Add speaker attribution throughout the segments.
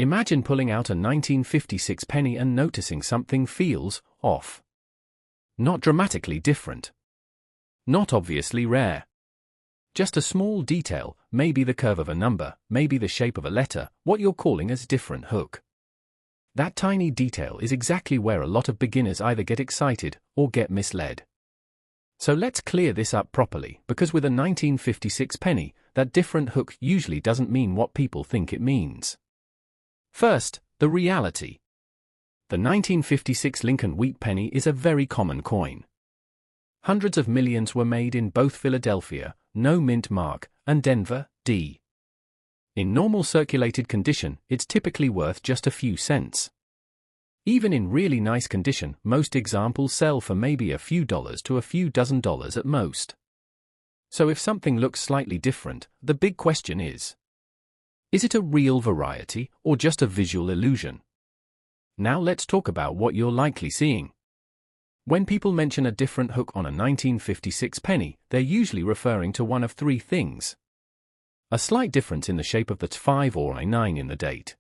Speaker 1: Imagine pulling out a 1956 penny and noticing something feels off. Not dramatically different. Not obviously rare. Just a small detail, maybe the curve of a number, maybe the shape of a letter, what you're calling a different hook. That tiny detail is exactly where a lot of beginners either get excited or get misled. So let's clear this up properly, because with a 1956 penny, that different hook usually doesn't mean what people think it means. First, the reality. The 1956 Lincoln wheat penny is a very common coin. Hundreds of millions were made in both Philadelphia, no mint mark, and Denver, D. In normal circulated condition, it's typically worth just a few cents. Even in really nice condition, most examples sell for maybe a few dollars to a few dozen dollars at most. So if something looks slightly different, the big question is it a real variety or just a visual illusion? Now let's talk about what you're likely seeing. When people mention a different hook on a 1956 penny, they're usually referring to one of three things. A slight difference in the shape of the T5 or I9 in the date.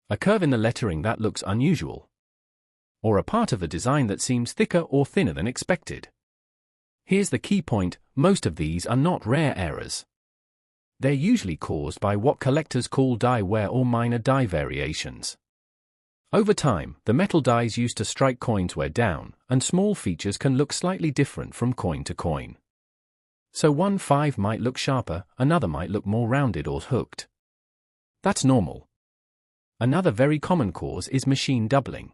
Speaker 1: A curve in the lettering that looks unusual. Or a part of the design that seems thicker or thinner than expected. Here's the key point, most of these are not rare errors. They're usually caused by what collectors call die wear or minor die variations. Over time, the metal dies used to strike coins wear down, and small features can look slightly different from coin to coin. So one 5 might look sharper, another might look more rounded or hooked. That's normal. Another very common cause is machine doubling.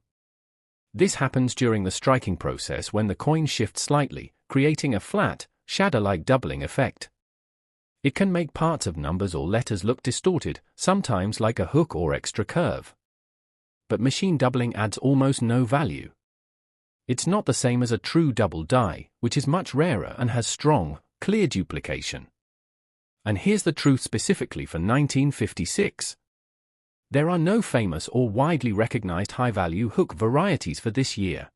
Speaker 1: This happens during the striking process when the coin shifts slightly, creating a flat, shadow-like doubling effect. It can make parts of numbers or letters look distorted, sometimes like a hook or extra curve. But machine doubling adds almost no value. It's not the same as a true double die, which is much rarer and has strong, clear duplication. And here's the truth specifically for 1956. There are no famous or widely recognized high-value hook varieties for this year.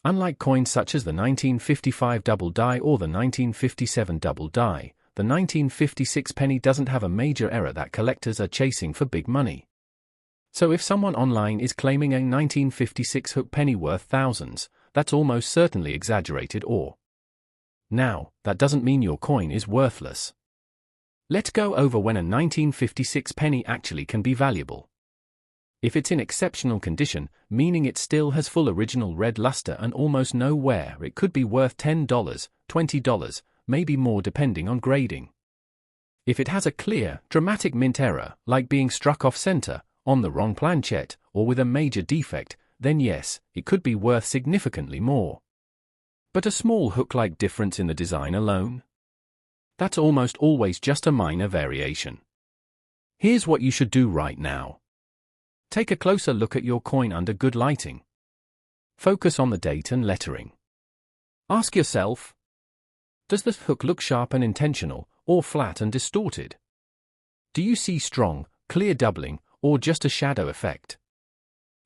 Speaker 1: Unlike coins such as the 1955 double die or the 1957 double die, the 1956 penny doesn't have a major error that collectors are chasing for big money. So if someone online is claiming a 1956 hook penny worth thousands, that's almost certainly exaggerated or. Now, that doesn't mean your coin is worthless. Let's go over when a 1956 penny actually can be valuable. If it's in exceptional condition, meaning it still has full original red luster and almost no wear, it could be worth $10, $20, maybe more depending on grading. If it has a clear, dramatic mint error, like being struck off center, on the wrong planchet, or with a major defect, then yes, it could be worth significantly more. But a small hook-like difference in the design alone? That's almost always just a minor variation. Here's what you should do right now. Take a closer look at your coin under good lighting. Focus on the date and lettering. Ask yourself, does this hook look sharp and intentional, or flat and distorted? Do you see strong, clear doubling, or just a shadow effect?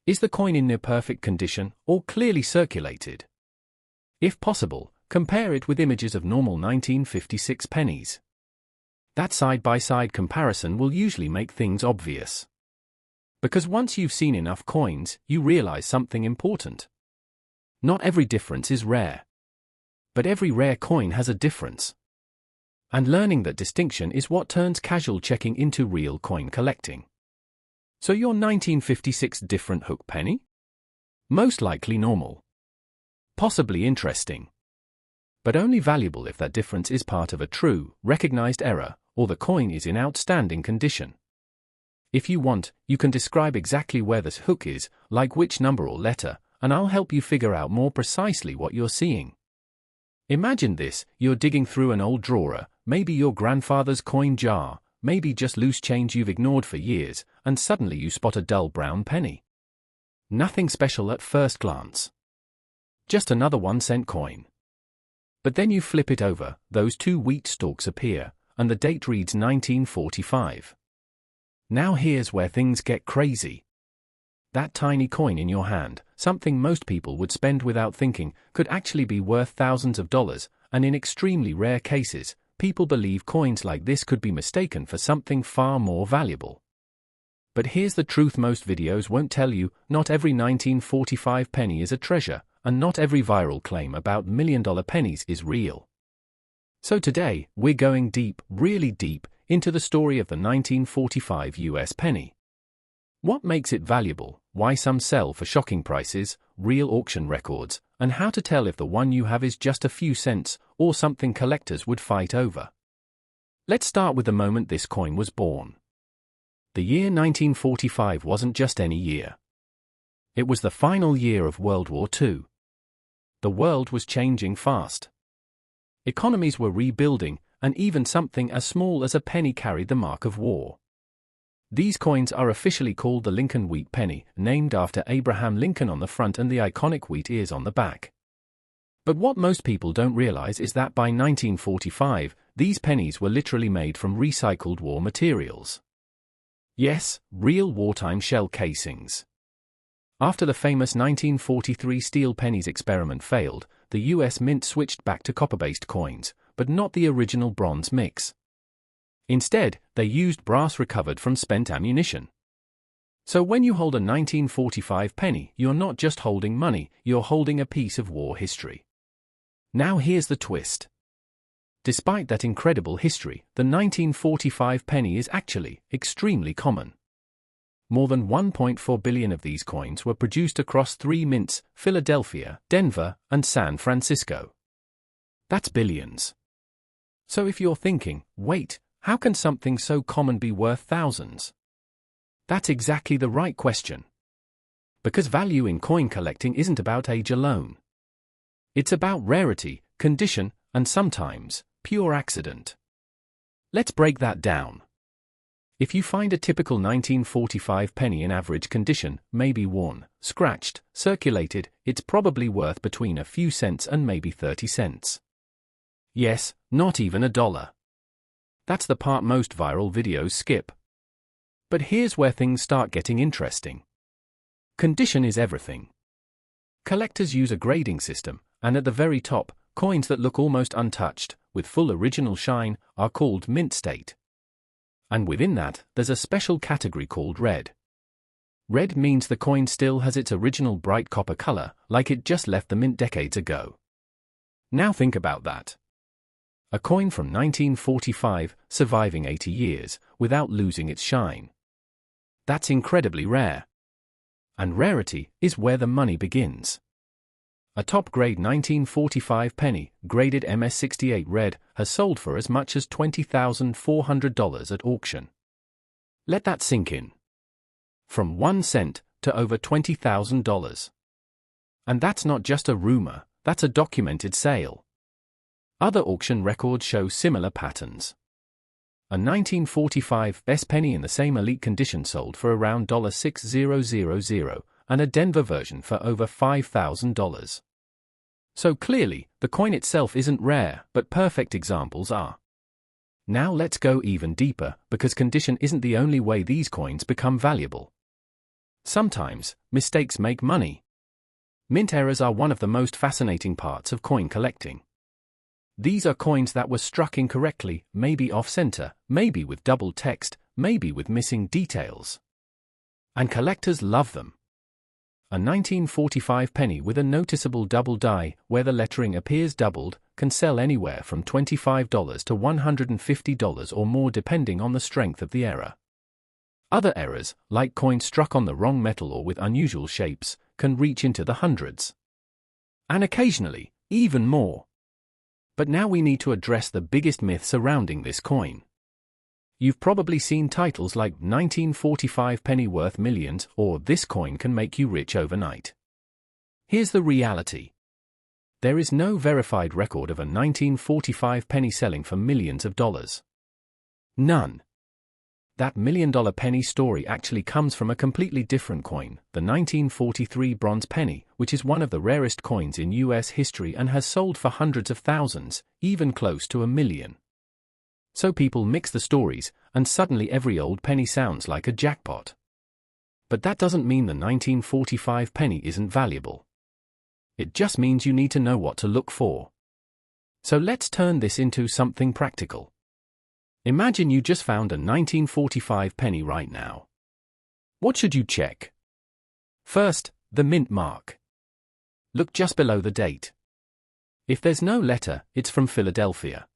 Speaker 1: Is the coin in near perfect condition, or clearly circulated? If possible, compare it with images of normal 1956 pennies. That side-by-side comparison will usually make things obvious. Because once you've seen enough coins, you realize something important. Not every difference is rare. But every rare coin has a difference. And learning that distinction is what turns casual checking into real coin collecting. So your 1956 different hook penny? Most likely normal. Possibly interesting. But only valuable if that difference is part of a true, recognized error, or the coin is in outstanding condition. If you want, you can describe exactly where this hook is, like which number or letter, and I'll help you figure out more precisely what you're seeing. Imagine this, you're digging through an old drawer, maybe your grandfather's coin jar, maybe just loose change you've ignored for years, and suddenly you spot a dull brown penny. Nothing special at first glance. Just another 1-cent coin. But then you flip it over, those 2 wheat stalks appear, and the date reads 1945. Now here's where things get crazy. That tiny coin in your hand, something most people would spend without thinking, could actually be worth thousands of dollars, and in extremely rare cases, people believe coins like this could be mistaken for something far more valuable. But here's the truth most videos won't tell you: not every 1945 penny is a treasure, and not every viral claim about million-dollar pennies is real. So today, we're going deep, really deep, into the story of the 1945 US penny. What makes it valuable, why some sell for shocking prices, real auction records, and how to tell if the one you have is just a few cents or something collectors would fight over. Let's start with the moment this coin was born. The year 1945 wasn't just any year. It was the final year of World War II. The world was changing fast. Economies were rebuilding, and even something as small as a penny carried the mark of war. These coins are officially called the Lincoln Wheat Penny, named after Abraham Lincoln on the front and the iconic wheat ears on the back. But what most people don't realize is that by 1945, these pennies were literally made from recycled war materials. Yes, real wartime shell casings. After the famous 1943 steel pennies experiment failed, the US Mint switched back to copper-based coins, but not the original bronze mix. Instead, they used brass recovered from spent ammunition. So when you hold a 1945 penny, you're not just holding money, you're holding a piece of war history. Now here's the twist. Despite that incredible history, the 1945 penny is actually extremely common. More than 1.4 billion of these coins were produced across 3 mints: Philadelphia, Denver, and San Francisco. That's billions. So if you're thinking, wait, how can something so common be worth thousands? That's exactly the right question. Because value in coin collecting isn't about age alone. It's about rarity, condition, and sometimes, pure accident. Let's break that down. If you find a typical 1945 penny in average condition, maybe worn, scratched, circulated, it's probably worth between a few cents and maybe 30 cents. Yes, not even $1. That's the part most viral videos skip. But here's where things start getting interesting. Condition is everything. Collectors use a grading system, and at the very top, coins that look almost untouched, with full original shine, are called mint state. And within that, there's a special category called red. Red means the coin still has its original bright copper color, like it just left the mint decades ago. Now think about that. A coin from 1945 surviving 80 years without losing its shine. That's incredibly rare. And rarity is where the money begins. A top-grade 1945 penny, graded MS68 red, has sold for as much as $20,400 at auction. Let that sink in. From 1 cent to over $20,000. And that's not just a rumor, that's a documented sale. Other auction records show similar patterns. A 1945 best penny in the same elite condition sold for around $6,000, and a Denver version for over $5,000. So clearly, the coin itself isn't rare, but perfect examples are. Now let's go even deeper, because condition isn't the only way these coins become valuable. Sometimes, mistakes make money. Mint errors are one of the most fascinating parts of coin collecting. These are coins that were struck incorrectly, maybe off-center, maybe with double text, maybe with missing details. And collectors love them. A 1945 penny with a noticeable double die, where the lettering appears doubled, can sell anywhere from $25 to $150 or more depending on the strength of the error. Other errors, like coins struck on the wrong metal or with unusual shapes, can reach into the hundreds. And occasionally, even more. But now we need to address the biggest myth surrounding this coin. You've probably seen titles like 1945 penny worth millions or this coin can make you rich overnight. Here's the reality. There is no verified record of a 1945 penny selling for millions of dollars. None. That million-dollar penny story actually comes from a completely different coin, the 1943 bronze penny, which is one of the rarest coins in US history and has sold for hundreds of thousands, even close to 1 million. So people mix the stories, and suddenly every old penny sounds like a jackpot. But that doesn't mean the 1945 penny isn't valuable. It just means you need to know what to look for. So let's turn this into something practical. Imagine you just found a 1945 penny right now. What should you check? First, the mint mark. Look just below the date. If there's no letter, it's from Philadelphia.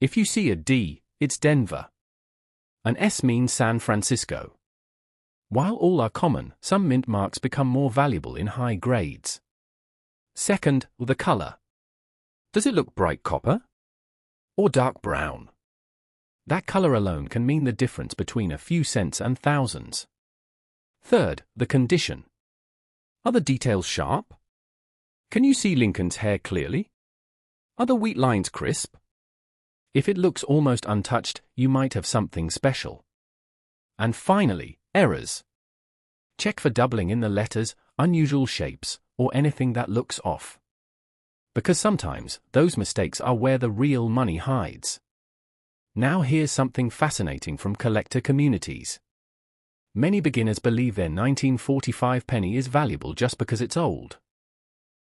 Speaker 1: If you see a D, it's Denver. An S means San Francisco. While all are common, some mint marks become more valuable in high grades. Second, the color. Does it look bright copper? Or dark brown? That color alone can mean the difference between a few cents and thousands. Third, the condition. Are the details sharp? Can you see Lincoln's hair clearly? Are the wheat lines crisp? If it looks almost untouched, you might have something special. And finally, errors. Check for doubling in the letters, unusual shapes, or anything that looks off. Because sometimes, those mistakes are where the real money hides. Now here's something fascinating from collector communities. Many beginners believe their 1945 penny is valuable just because it's old.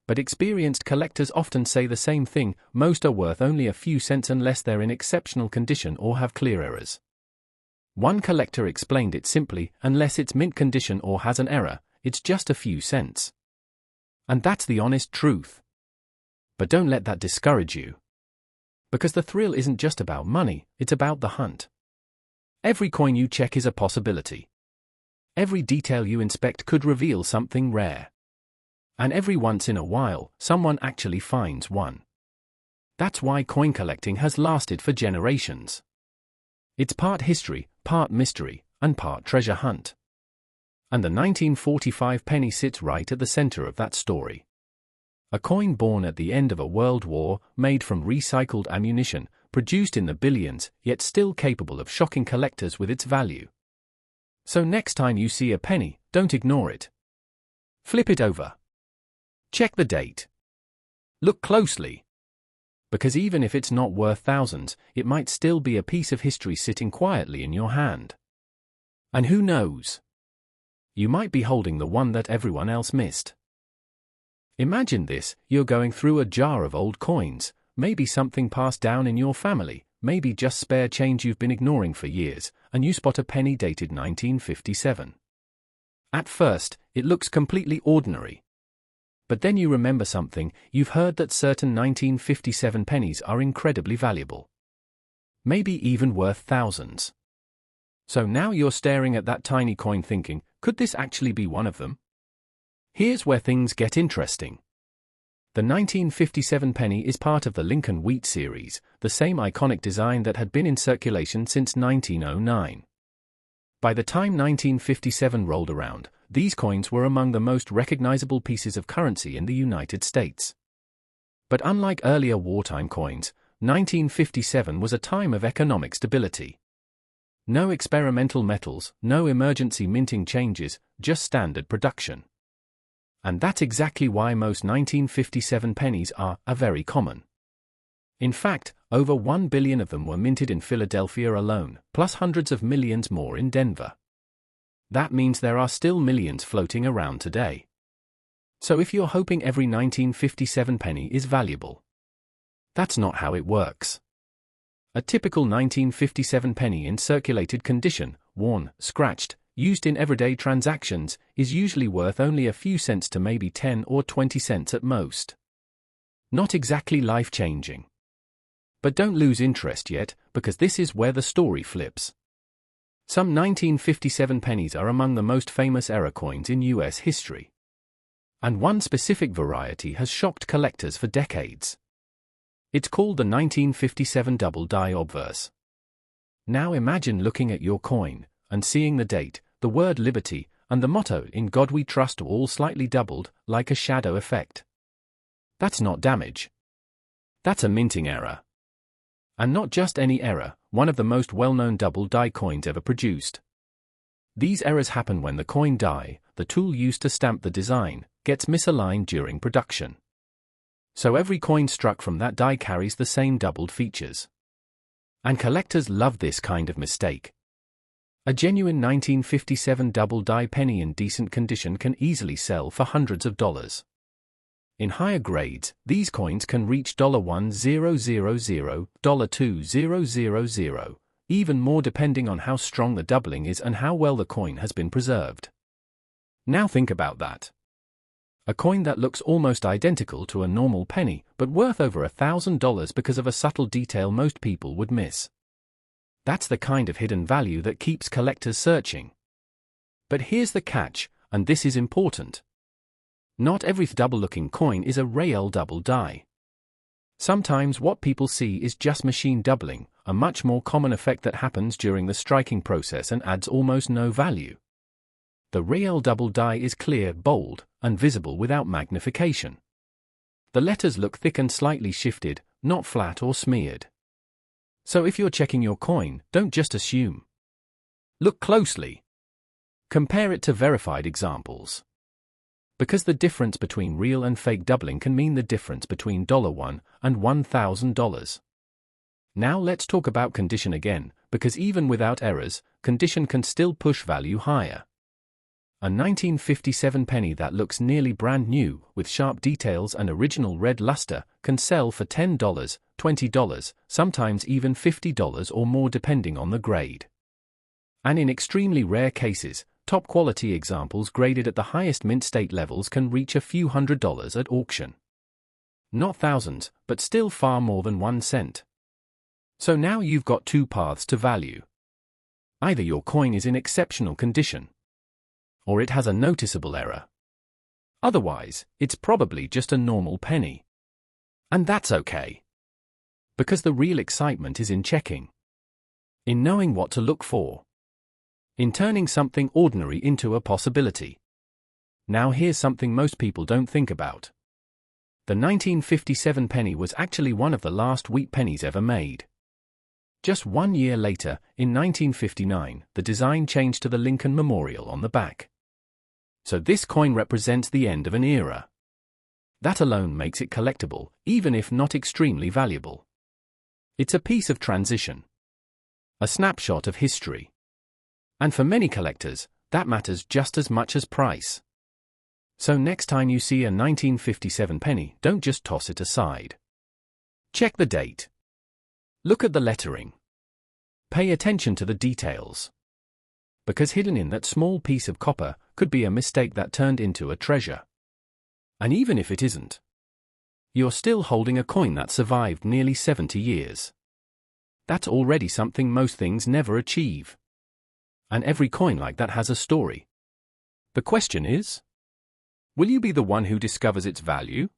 Speaker 1: But experienced collectors often say the same thing: most are worth only a few cents unless they're in exceptional condition or have clear errors. One collector explained it simply: unless it's mint condition or has an error, it's just a few cents. And that's the honest truth. But don't let that discourage you. Because the thrill isn't just about money, it's about the hunt. Every coin you check is a possibility. Every detail you inspect could reveal something rare. And every once in a while, someone actually finds one. That's why coin collecting has lasted for generations. It's part history, part mystery, and part treasure hunt. And the 1945 penny sits right at the center of that story. A coin born at the end of a world war, made from recycled ammunition, produced in the billions, yet still capable of shocking collectors with its value. So next time you see a penny, don't ignore it. Flip it over. Check the date. Look closely. Because even if it's not worth thousands, it might still be a piece of history sitting quietly in your hand. And who knows? You might be holding the one that everyone else missed. Imagine this: you're going through a jar of old coins, maybe something passed down in your family, maybe just spare change you've been ignoring for years, and you spot a penny dated 1957. At first, it looks completely ordinary. But then you remember something: you've heard that certain 1957 pennies are incredibly valuable. Maybe even worth thousands. So now you're staring at that tiny coin thinking, could this actually be one of them? Here's where things get interesting. The 1957 penny is part of the Lincoln Wheat series, the same iconic design that had been in circulation since 1909. By the time 1957 rolled around, these coins were among the most recognizable pieces of currency in the United States. But unlike earlier wartime coins, 1957 was a time of economic stability. No experimental metals, no emergency minting changes, just standard production. And that's exactly why most 1957 pennies are very common. In fact, over 1 billion of them were minted in Philadelphia alone, plus hundreds of millions more in Denver. That means there are still millions floating around today. So if you're hoping every 1957 penny is valuable, that's not how it works. A typical 1957 penny in circulated condition, worn, scratched, used in everyday transactions, is usually worth only a few cents to maybe 10 or 20 cents at most. Not exactly life-changing. But don't lose interest yet, because this is where the story flips. Some 1957 pennies are among the most famous error coins in US history. And one specific variety has shocked collectors for decades. It's called the 1957 double die obverse. Now imagine looking at your coin and seeing the date, the word liberty, and the motto "In God We Trust" all slightly doubled, like a shadow effect. That's not damage. That's a minting error. And not just any error, one of the most well-known double die coins ever produced. These errors happen when the coin die, the tool used to stamp the design, gets misaligned during production. So every coin struck from that die carries the same doubled features. And collectors love this kind of mistake. A genuine 1957 double die penny in decent condition can easily sell for hundreds of dollars. In higher grades, these coins can reach $1,000, $2,000, even more depending on how strong the doubling is and how well the coin has been preserved. Now think about that. A coin that looks almost identical to a normal penny, but worth over $1,000 because of a subtle detail most people would miss. That's the kind of hidden value that keeps collectors searching. But here's the catch, and this is important. Not every double-looking coin is a real double die. Sometimes what people see is just machine doubling, a much more common effect that happens during the striking process and adds almost no value. The real double die is clear, bold, and visible without magnification. The letters look thick and slightly shifted, not flat or smeared. So if you're checking your coin, don't just assume. Look closely. Compare it to verified examples. Because the difference between real and fake doubling can mean the difference between $1 and $1,000. Now let's talk about condition again, because even without errors, condition can still push value higher. A 1957 penny that looks nearly brand new, with sharp details and original red luster, can sell for $10, $20, sometimes even $50 or more depending on the grade. And in extremely rare cases, top-quality examples graded at the highest mint state levels can reach a few $100s at auction. Not thousands, but still far more than 1 cent. So now you've got two paths to value. Either your coin is in exceptional condition, or it has a noticeable error. Otherwise, it's probably just a normal penny. And that's okay. Because the real excitement is in checking. In knowing what to look for. In turning something ordinary into a possibility. Now here's something most people don't think about. The 1957 penny was actually one of the last wheat pennies ever made. Just 1 year later, in 1959, the design changed to the Lincoln Memorial on the back. So this coin represents the end of an era. That alone makes it collectible, even if not extremely valuable. It's a piece of transition. A snapshot of history. And for many collectors, that matters just as much as price. So next time you see a 1957 penny, don't just toss it aside. Check the date. Look at the lettering. Pay attention to the details. Because hidden in that small piece of copper could be a mistake that turned into a treasure. And even if it isn't, you're still holding a coin that survived nearly 70 years. That's already something most things never achieve. And every coin like that has a story. The question is, will you be the one who discovers its value?